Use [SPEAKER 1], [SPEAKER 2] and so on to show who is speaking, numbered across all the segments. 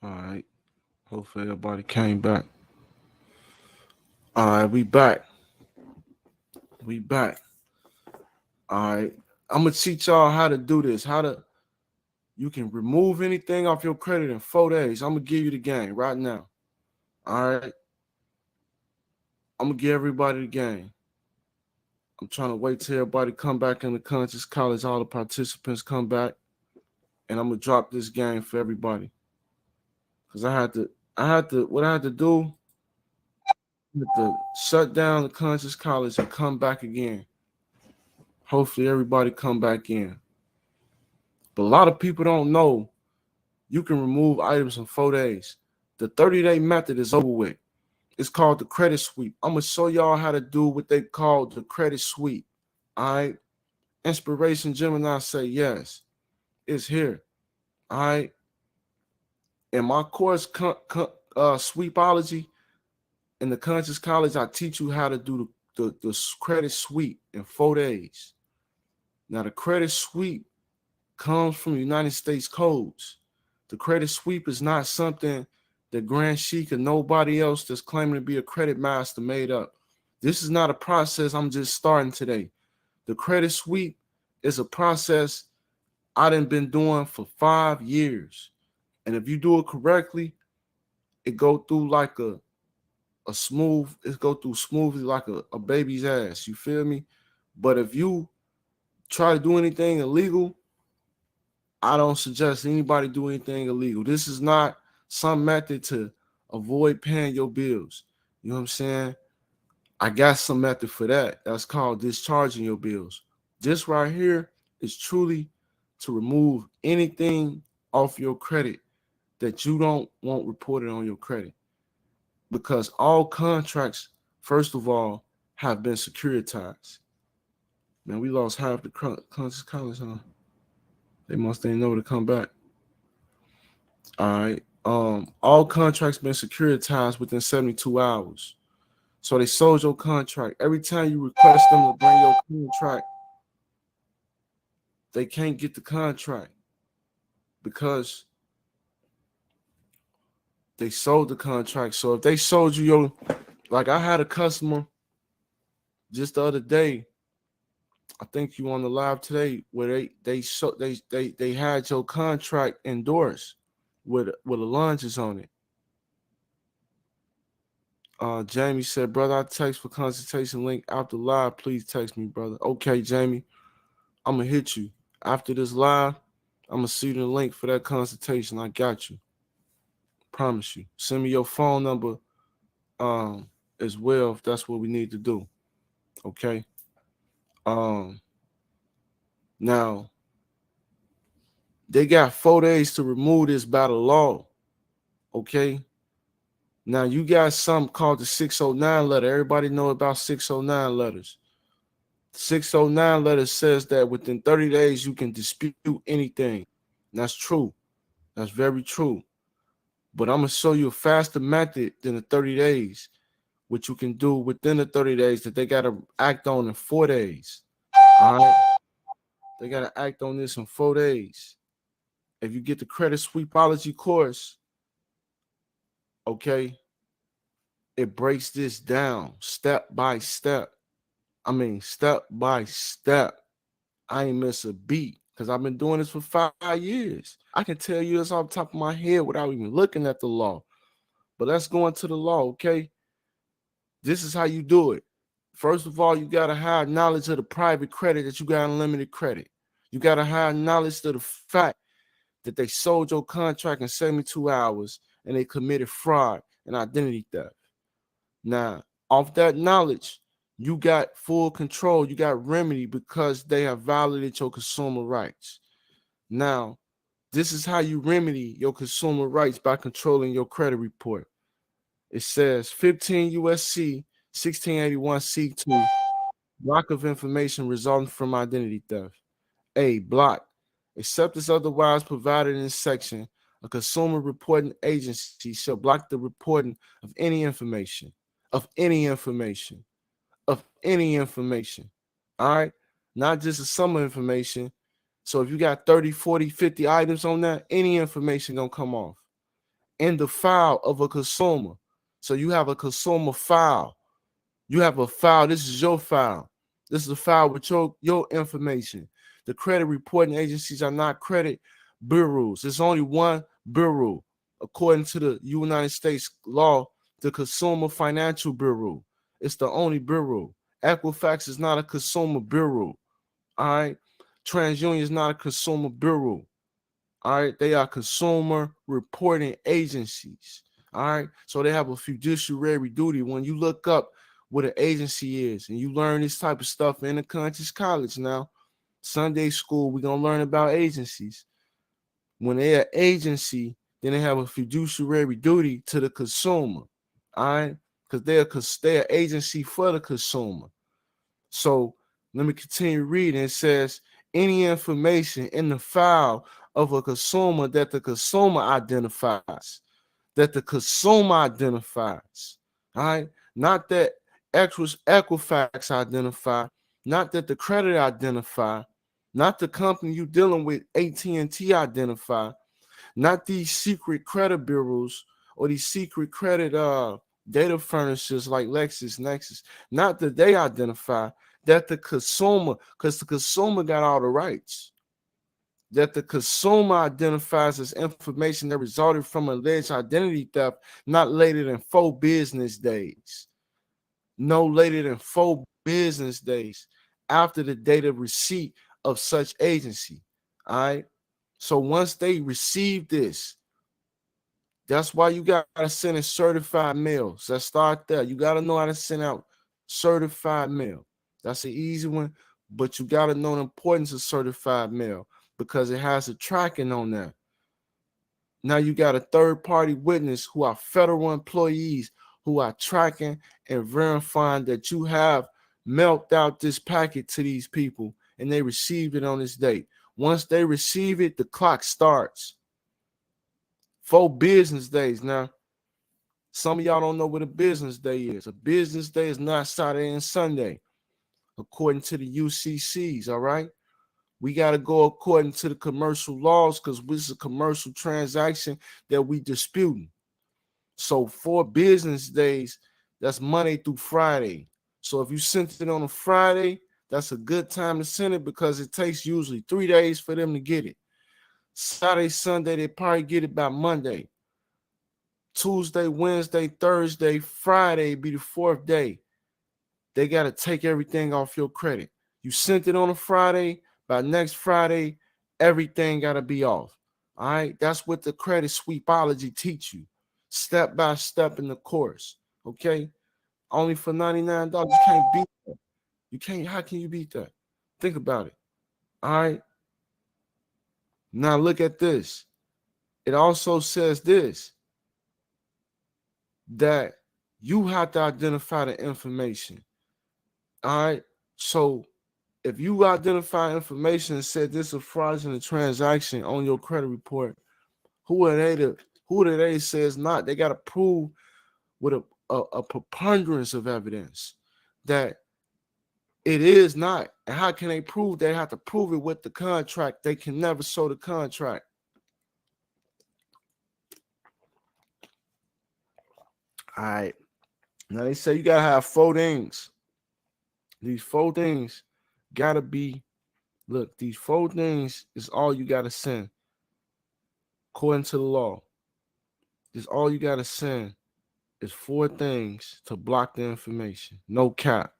[SPEAKER 1] All right. Hopefully everybody came back. All right, we back. We back. All right. I'm gonna teach y'all how to do this. How to you can remove anything off your credit in 4 days. I'm gonna give you the game right now. All right. I'm gonna give everybody the game. I'm trying to wait till everybody come back in the conscious college. All the participants come back, and I'm gonna drop this game for everybody. Cause what I had to do. I had to shut down the conscious college and come back again. Hopefully everybody come back in. But a lot of people don't know you can remove items in 4 days. The 30-day method is over with. It's called the credit sweep. I'm gonna show y'all how to do what they call the credit sweep. All right. Inspiration Gemini say yes. It's here. All right. In my course, Sweepology, in the Conscious College, I teach you how to do the credit sweep in 4 days. Now, the credit sweep comes from United States codes. The credit sweep is not something that Grand Sheik or nobody else that's claiming to be a credit master made up. This is not a process I'm just starting today. The credit sweep is a process I done been doing for 5 years. And if you do it correctly, it go through like it go through smoothly like a baby's ass. You feel me? But if you try to do anything illegal, I don't suggest anybody do anything illegal. This is not some method to avoid paying your bills. You know what I'm saying? I got some method for that. That's called discharging your bills. This right here is truly to remove anything off your credit that you don't want reported on your credit. Because all contracts, first of all, have been securitized. Man, we lost half the conscious college, huh? They must ain't know to come back. All right. All contracts been securitized within 72 hours. So they sold your contract. Every time you request them to bring your contract, they can't get the contract because they sold the contract. So if they sold you like I had a customer just the other day, I think you on the live today where they had your contract endorsed with the lunges on it. Jamie said, brother, I text for consultation link after live. Please text me, brother. Okay, Jamie, I'm gonna hit you after this live. I'm gonna see the link for that consultation. I got you. Promise you. Send me your phone number as well if that's what we need to do. Okay. Um Now they got 4 days to remove this by the law. Okay. Now you got something called the 609 letter. Everybody know about 609 letters. 609 letter says that within 30 days you can dispute anything. That's true. That's very true. But I'm gonna show you a faster method than the 30 days, which you can do within the 30 days that they gotta act on in 4 days. All right. They gotta act on this in 4 days. If you get the credit sweepology course, okay, it breaks this down step by step. Step by step. I ain't miss a beat because I've been doing this for 5 years. I can tell you this off the top of my head without even looking at the law. But let's go into the law, okay? This is how you do it. First of all, you got to have knowledge of the private credit that you got unlimited credit. You got to have knowledge of the fact that they sold your contract in 72 hours and they committed fraud and identity theft. Now, off that knowledge, you got full control. You got remedy because they have violated your consumer rights. Now, this is how you remedy your consumer rights by controlling your credit report. It says 15 USC 1681 C2, block of information resulting from identity theft. A, block. Except as otherwise provided in this section, a consumer reporting agency shall block the reporting of any information, of any information, of any information. All right? Not just a sum of information. So if you got 30, 40, 50 items on that, any information gonna come off. in the file of a consumer. So you have a consumer file. You have a file. This is your file. This is a file with your information. The credit reporting agencies are not credit bureaus. There's only one bureau, according to the United States law, the Consumer Financial Bureau. It's the only bureau. Equifax is not a consumer bureau. All right. TransUnion is not a consumer bureau. All right. They are consumer reporting agencies. All right. So they have a fiduciary duty. When you look up what an agency is and you learn this type of stuff in the conscious college now, Sunday school, we're going to learn about agencies. When they're an agency, then they have a fiduciary duty to the consumer. All right. Because they're an agency for the consumer. So let me continue reading. It says, any information in the file of a consumer that the consumer identifies, all right? Not that Equifax identify, not that the credit identify, not the company you dealing with, AT&T identify, not these secret credit bureaus or these secret credit data furnishers like LexisNexis, not that they identify, that the consumer, because the consumer got all the rights, that the consumer identifies as information that resulted from alleged identity theft not later than 4 business days. No later than 4 business days after the date of receipt of such agency. All right. So once they receive this, that's why you got to send in certified mail. So let's start there. You got to know how to send out certified mail. That's an easy one, but you got to know the importance of certified mail because it has a tracking on that. Now you got a third-party witness who are federal employees who are tracking and verifying that you have mailed out this packet to these people and they received it on this date. Once they receive it, the clock starts. 4 business days. Now, some of y'all don't know what a business day is. A business day is not Saturday and Sunday, according to the UCCs, all right? We got to go according to the commercial laws because this is a commercial transaction that we disputing. So 4 business days, that's Monday through Friday. So if you sent it on a Friday, that's a good time to send it because it takes usually 3 days for them to get it. Saturday, Sunday, they probably get it by Monday. Tuesday, Wednesday, Thursday, Friday be the 4th day. They got to take everything off your credit. You sent it on a Friday, by next Friday, everything got to be off. All right. That's what the Credit Sweepology teach you step by step in the course. Okay. Only for $99. You can't beat that. You can't. How can you beat that? Think about it. All right. Now look at this. It also says this, that you have to identify the information. All right. So if you identify information and said this is a fraudulent transaction on your credit report, who are they says not? They got to prove with a preponderance of evidence that it is not. And how can they prove? They have to prove it with the contract. They can never show the contract. All right. Now they say you got to have 4 things. These 4 things got to be, look, these 4 things is all you got to send. According to the law, is all you got to send is 4 things to block the information. No cap.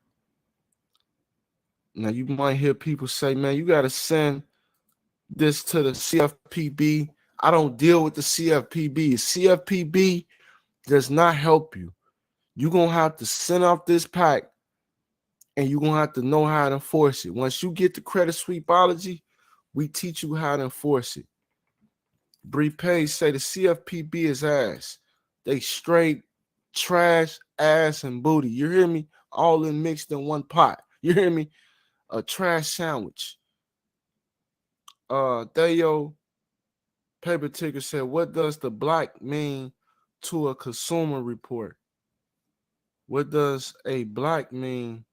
[SPEAKER 1] Now you might hear people say, man, you got to send this to the CFPB. I don't deal with the CFPB. CFPB does not help you. You're going to have to send off this pack and you're going to have to know how to enforce it. Once you get the Credit Sweepology, we teach you how to enforce it. Bree Page say the CFPB is ass. They straight trash, ass, and booty. You hear me? All in mixed in one pot. You hear me? A trash sandwich. Theo Paper Ticker said, what does the black mean to a consumer report? What does a black mean?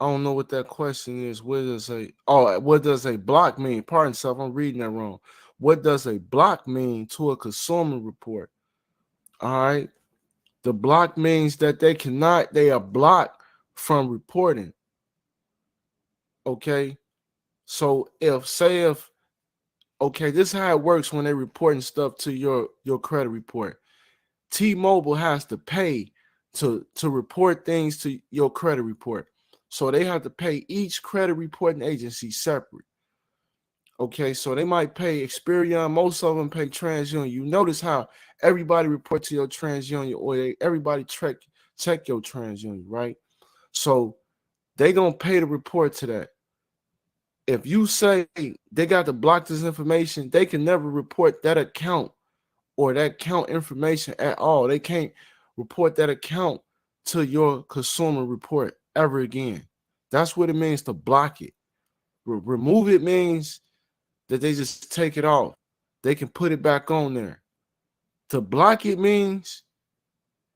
[SPEAKER 1] I don't know what that question is. What does a block mean? Pardon self, I'm reading that wrong. What does a block mean to a consumer report? All right. The block means that they are blocked from reporting. Okay. So okay, this is how it works when they reporting stuff to your credit report. T-Mobile has to pay to report things to your credit report. So they have to pay each credit reporting agency separate. Okay, so they might pay Experian, most of them pay TransUnion. You notice how everybody report to your TransUnion, or everybody check your TransUnion, right? So they gonna pay to report to that. If you say they got to block this information, they can never report that account or that account information at all. They can't report that account to your consumer report ever again. That's what it means to block it. Remove it means that they just take it off. They can put it back on there. To block it means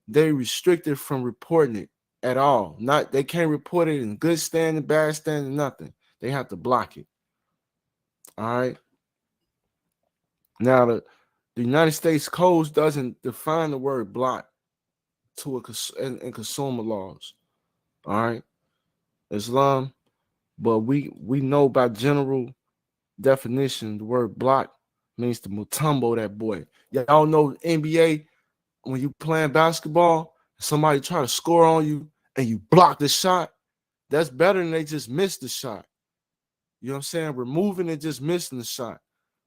[SPEAKER 1] they restrict it from reporting it at all. Not they can't report it in good standing, bad standing, nothing. They have to block it. All right. Now the United States Code doesn't define the word block to in consumer laws. All right. Islam, but we know by general definition the word block means to mutombo that boy. Y'all know NBA, when you playing basketball, somebody try to score on you and you block the shot, that's better than they just missed the shot. You know what I'm saying? Removing it, just missing the shot.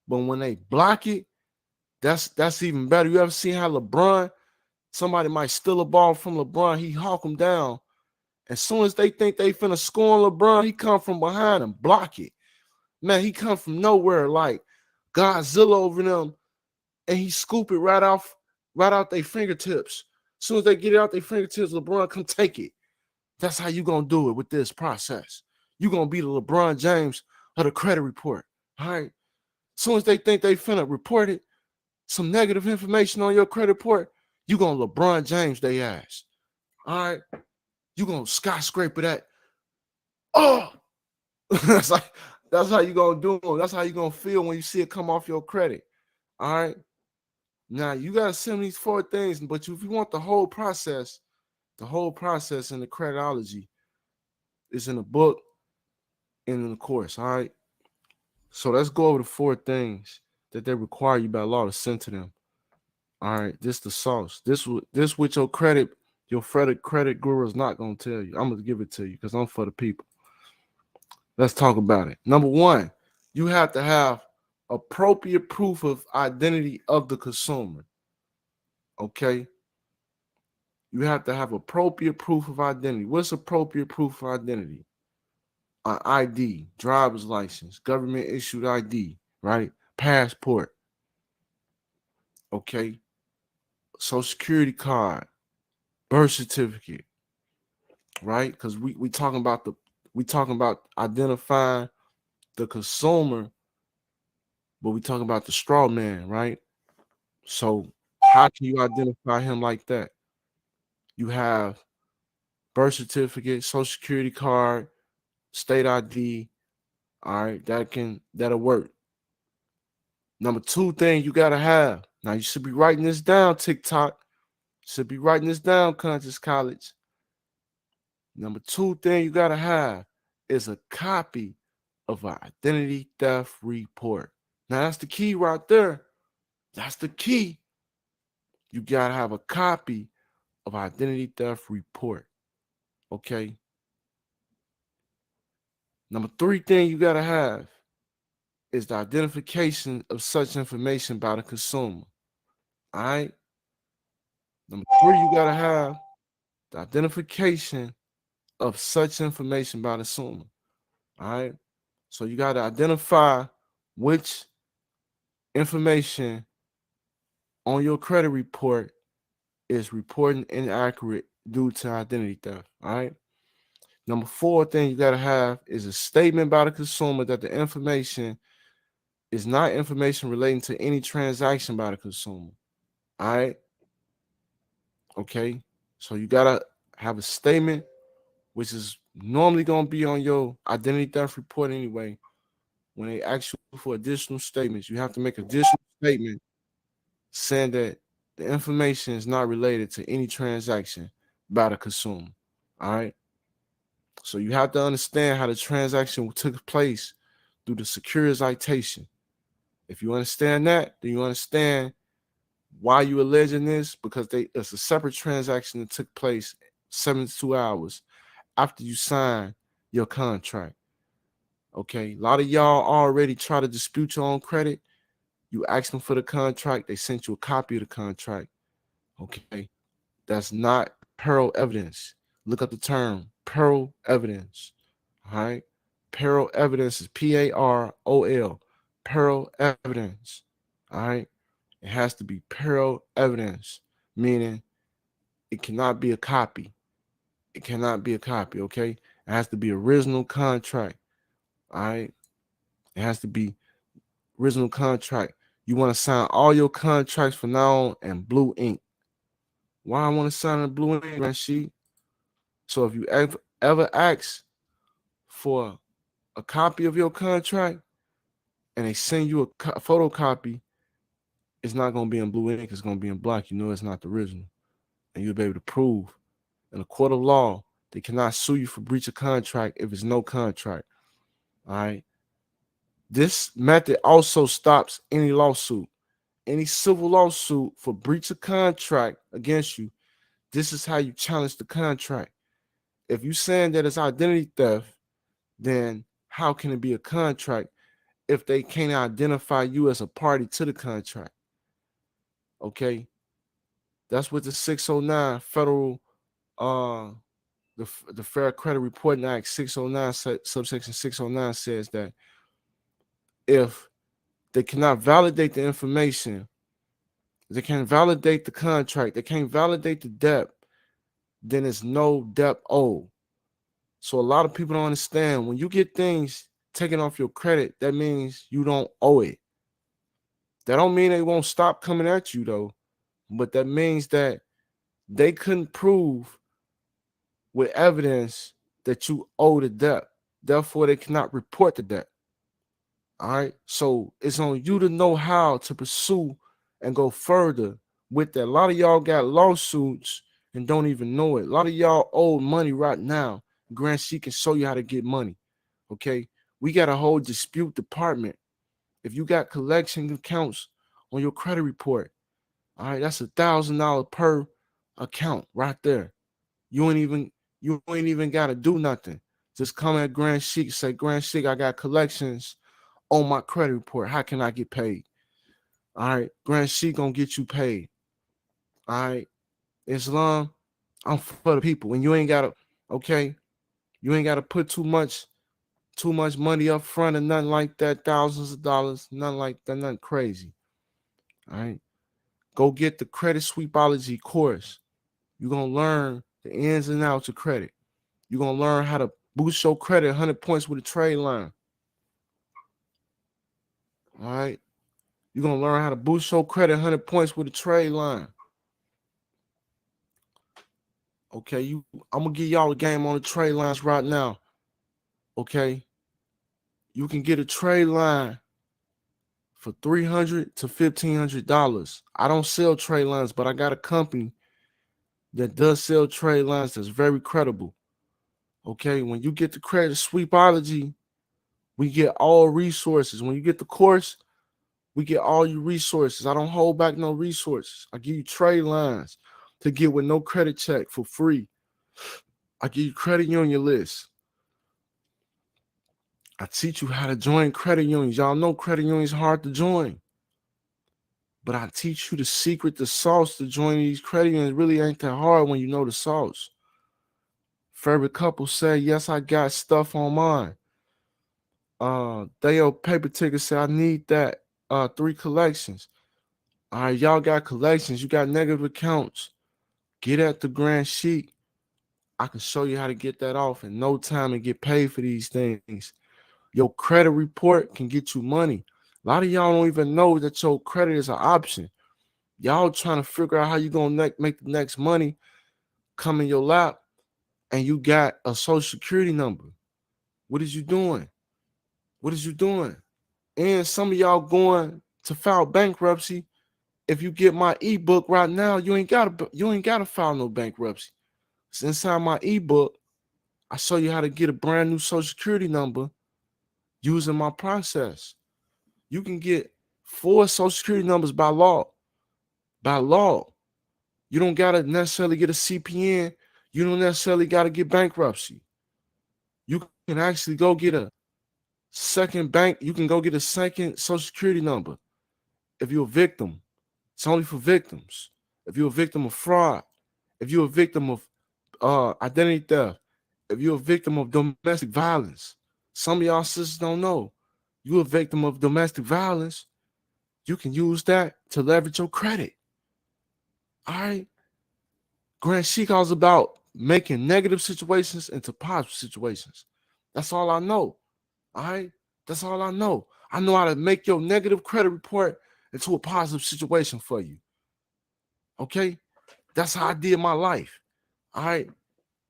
[SPEAKER 1] But when they block it, that's even better. You ever seen how LeBron, somebody might steal a ball from LeBron, he hawk him down. As soon as they think they finna score on LeBron, he come from behind and block it. Man, he come from nowhere like Godzilla over them, and he scoop it right out their fingertips. As soon as they get it out their fingertips, LeBron come take it. That's how you gonna do it with this process. You gonna be the LeBron James of the credit report. All right. As soon as they think they finna report it, some negative information on your credit report, you gonna LeBron James they ass. All right. You gonna skyscraper that. Oh, that's like that's how you gonna do it. That's how you gonna feel when you see it come off your credit. All right. Now you gotta send these 4 things, but if you want the whole process in the Creditology is in the book and in the course. All right. So let's go over the 4 things that they require you by law to send to them. All right. This the sauce. This with your credit guru is not gonna tell you. I'm gonna give it to you because I'm for the people. Let's talk about it. Number 1, you have to have appropriate proof of identity of the consumer. Okay. You have to have appropriate proof of identity. What's appropriate proof of identity? An ID, driver's license, government issued ID, right? Passport. Okay. Social security card, birth certificate, right? Because we talking about identifying the consumer, but we talking about the straw man, right? So how can you identify him like that? You have birth certificate, social security card, state ID. All right, that'll work. Number 2 thing you gotta have. Now you should be writing this down, TikTok. Should be writing this down, Conscious College. Number 2 thing you gotta have is a copy of an identity theft report. Now that's the key right there. That's the key. You gotta have a copy of identity theft report. Okay. Number 3 thing you gotta have is the identification of such information by the consumer. All right. Number 3, you gotta have the identification of such information by the consumer. All right. So you gotta identify which information on your credit report is reporting inaccurate due to identity theft. All right. Number 4 thing you gotta have is a statement by the consumer that the information is not information relating to any transaction by the consumer. All right. Okay. So you gotta have a statement, which is normally gonna be on your identity theft report anyway. When they ask you for additional statements, you have to make additional statement saying that the information is not related to any transaction by the consumer. All right. So you have to understand how the transaction took place through the securitization. If you understand that, then you understand why you alleging this, because it's a separate transaction that took place 72 hours after you sign your contract. Okay, a lot of y'all already try to dispute your own credit. You ask them for the contract, they sent you a copy of the contract. Okay, that's not parallel evidence. Look up the term parallel evidence. All right, parallel evidence is PAROL, parallel evidence. All right, it has to be parallel evidence, meaning it cannot be a copy. It cannot be a copy. Okay, it has to be original contract. All right, it has to be original contract. You want to sign all your contracts from now on in blue ink. Why I want to sign in blue ink, Rashid? So if you ever ask for a copy of your contract and they send you a photocopy, it's not going to be in blue ink. It's going to be in black. You know it's not the original. And you'll be able to prove in a court of law they cannot sue you for breach of contract if it's no contract. All right. This method also stops any lawsuit. Any civil lawsuit for breach of contract against you, this is how you challenge the contract. If you're saying that it's identity theft, then how can it be a contract if they can't identify you as a party to the contract? Okay, that's what the 609 federal the Fair Credit Reporting Act 609 subsection 609 says that if they cannot validate the information, they can't validate the contract, they can't validate the debt, then it's no debt owed. So a lot of people don't understand, when you get things taken off your credit, that means you don't owe it. That don't mean they won't stop coming at you though, but that means that they couldn't prove with evidence that you owe the debt. Therefore, they cannot report the debt. All right. So it's on you to know how to pursue and go further with that. A lot of y'all got lawsuits and don't even know it. A lot of y'all owe money right now. Grant she can show you how to get money. Okay. We got a whole dispute department. If you got collection accounts on your credit report, all right, that's $1,000 per account right there. You ain't even got to do nothing. Just come at Grand Sheik, say, Grand Sheik, I got collections on my credit report. How can I get paid? All right, Grand Sheik gonna get you paid. All right, Islam, I'm for the people. And you ain't gotta, okay, you ain't gotta put too much money up front and nothing like that, thousands of dollars, nothing like that, nothing crazy. All right, go get the Credit Sweepology course. You're gonna learn the ins and outs of credit. You're gonna learn how to boost your credit 100 points with a trade line. All right, you're gonna learn how to boost your credit 100 points with a trade line. Okay, I'm gonna give y'all a game on the trade lines right now. Okay, you can get a trade line for $300 to $1,500. I don't sell trade lines, but I got a company that does sell trade lines that's very credible. Okay, when you get the Credit Sweepology, we get all resources. When you get the course, we get all your resources. I don't hold back no resources. I give you trade lines to get with no credit check for free. I give you credit union list. I teach you how to join credit unions. Y'all know credit unions hard to join. But I teach you the secret, the sauce to join these credit unions. It really ain't that hard when you know the sauce. Favorite couple say, yes, I got stuff on mine. They paper ticket say, I need that. 3 collections. All right, y'all got collections. You got negative accounts. Get at the Grand Sheik. I can show you how to get that off in no time and get paid for these things. Your credit report can get you money. A lot of y'all don't even know that your credit is an option. Y'all trying to figure out how you gonna make the next money come in your lap, and you got a social security number. What is you doing? What is you doing? And some of y'all going to file bankruptcy If you get my ebook right now, you ain't gotta file no bankruptcy. So inside my ebook, I show you how to get a brand new social security number using my process. You can get 4 social security numbers by law. By law. You don't gotta necessarily get a CPN. You don't necessarily gotta get bankruptcy. You can actually go get a second bank. You can go get a second social security number if you're a victim. It's only for victims. If you're a victim of fraud, if you're a victim of identity theft, if you're a victim of domestic violence, some of y'all sisters don't know. You're a victim of domestic violence. You can use that to leverage your credit. All right. Grand Sheikah is about making negative situations into positive situations. That's all I know. All right. That's all I know. I know how to make your negative credit report into a positive situation for you. Okay. That's how I did my life. All right.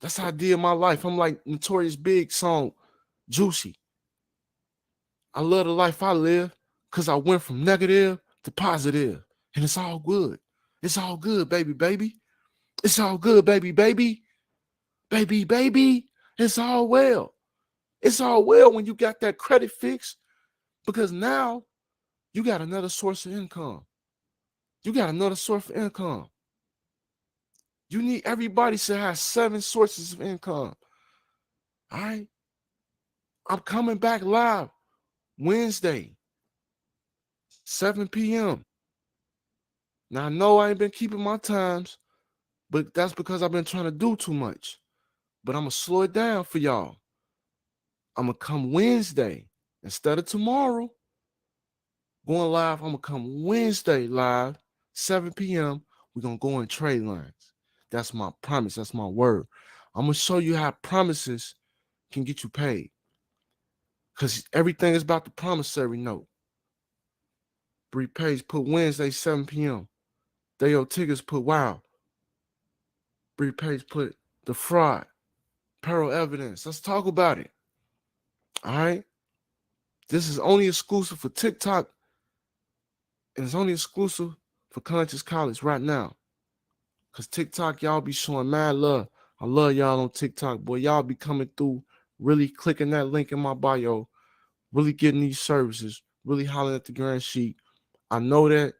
[SPEAKER 1] That's how I did my life. I'm like Notorious Big song, Juicy. I love the life I live because I went from negative to positive. And it's all good. It's all good, baby, baby. It's all good, baby, baby. Baby, baby. It's all well. It's all well when you got that credit fixed because now you got another source of income. You got another source of income. You need everybody should have 7 sources of income. All right. I'm coming back live Wednesday, 7 p.m. Now I know I ain't been keeping my times, but that's because I've been trying to do too much. But I'm gonna slow it down for y'all. I'm gonna come Wednesday instead of tomorrow. Going live, I'm gonna come Wednesday live, 7 p.m. We're gonna go in trade lines. That's my promise. That's my word. I'm gonna show you how promises can get you paid. Because everything is about the promissory note. Bree Page put Wednesday, 7 p.m. Dayo Tiggers put wow. Bree Page put the fraud. Peril evidence. Let's talk about it. All right. This is only exclusive for TikTok. And it's only exclusive for Conscious College right now. Because TikTok, y'all be showing mad love. I love y'all on TikTok, boy. Y'all be coming through, really clicking that link in my bio, really getting these services, really hollering at the Grand Sheik. I know that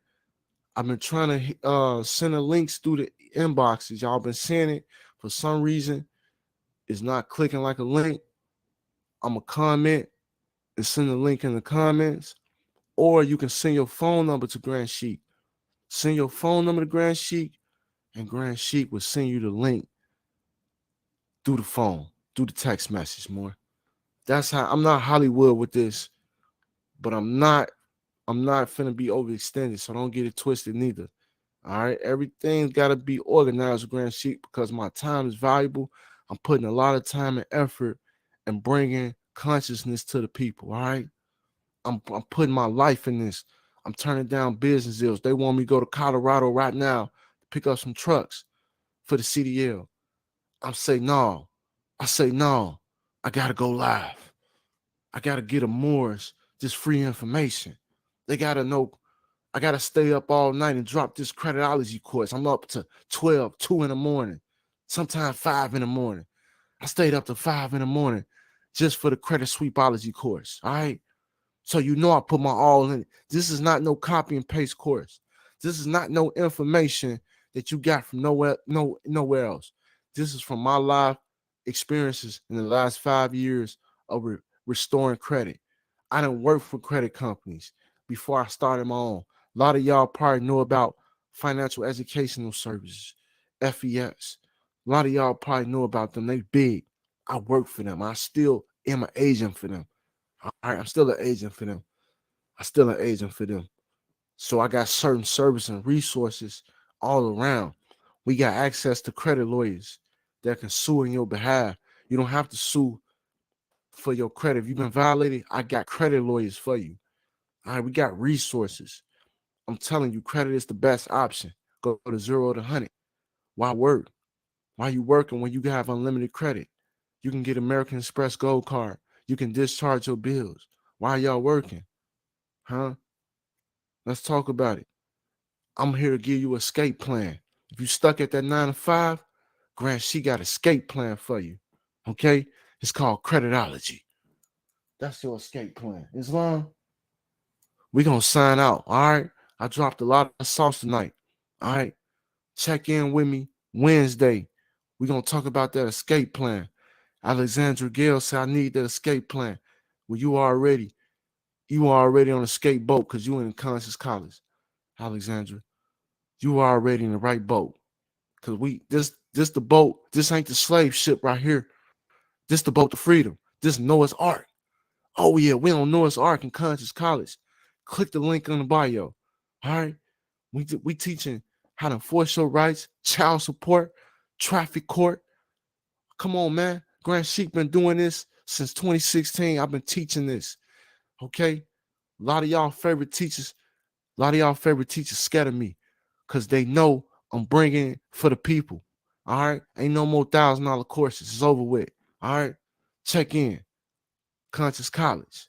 [SPEAKER 1] I've been trying to send the links through the inboxes. Y'all been seeing it. For some reason, it's not clicking like a link. I'm going to comment and send the link in the comments. Or you can send your phone number to Grand Sheik. Send your phone number to Grand Sheik, and Grand Sheik will send you the link through the phone, through the text message, more. That's how I'm not Hollywood with this, but I'm not finna be overextended, so don't get it twisted neither. All right, everything's got to be organized with Grand Sheik because my time is valuable. I'm putting a lot of time and effort and bringing consciousness to the people. All right, I'm putting my life in this. I'm turning down business deals. They want me to go to Colorado right now to pick up some trucks for the CDL. I say no. I say no. I gotta go live. I gotta get them Moore's just free information. They gotta know. I gotta stay up all night and drop this Creditology course. I'm up to 12, 2 in the morning, sometimes 5 in the morning. I stayed up to 5 in the morning just for the Credit Sweepology course. All right. So you know I put my all in it. This is not no copy and paste course. This is not no information that you got from nowhere else. This is from my life experiences in the last 5 years of restoring credit. I didn't work for credit companies before I started my own. A lot of y'all probably know about financial educational services, FES. A lot of y'all probably know about them. They big. I work for them. I still am an agent for them. All right, I'm still an agent for them. I'm still an agent for them. So I got certain service and resources all around. We got access to credit lawyers that can sue in your behalf. You don't have to sue for your credit. If you've been violated, I got credit lawyers for you. All right, we got resources. I'm telling you, credit is the best option. Go to 0 to 100. Why work? Why you working when you have unlimited credit? You can get American Express Gold Card. You can discharge your bills. Why y'all working? Huh? Let's talk about it. I'm here to give you an escape plan. If you stuck at that 9 to 5, Grant, she got an escape plan for you. Okay? It's called Creditology. That's your escape plan. Islam, we gonna sign out. All right. I dropped a lot of sauce tonight. All right. Check in with me Wednesday. We're gonna talk about that escape plan. Alexandra Gale said, I need that escape plan. Well, you are already on a escape boat because you in Conscious College. Alexandra, you are already in the right boat. Cause this the boat. This ain't the slave ship right here. This the boat to freedom. This Noah's Ark. Oh yeah, we on Noah's Ark in Conscious College. Click the link on the bio. All right, we teaching how to enforce your rights, child support, traffic court. Come on, man. Grand Sheik been doing this since 2016. I've been teaching this. Okay, a lot of y'all favorite teachers scared of me because they know I'm bringing it for the people. All right, ain't no more $1,000 courses. It's over with. All right, check in. Conscious College.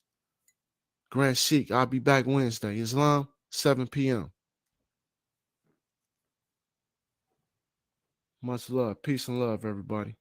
[SPEAKER 1] Grand Sheik. I'll be back Wednesday. Islam, 7 p.m. Much love. Peace and love, everybody.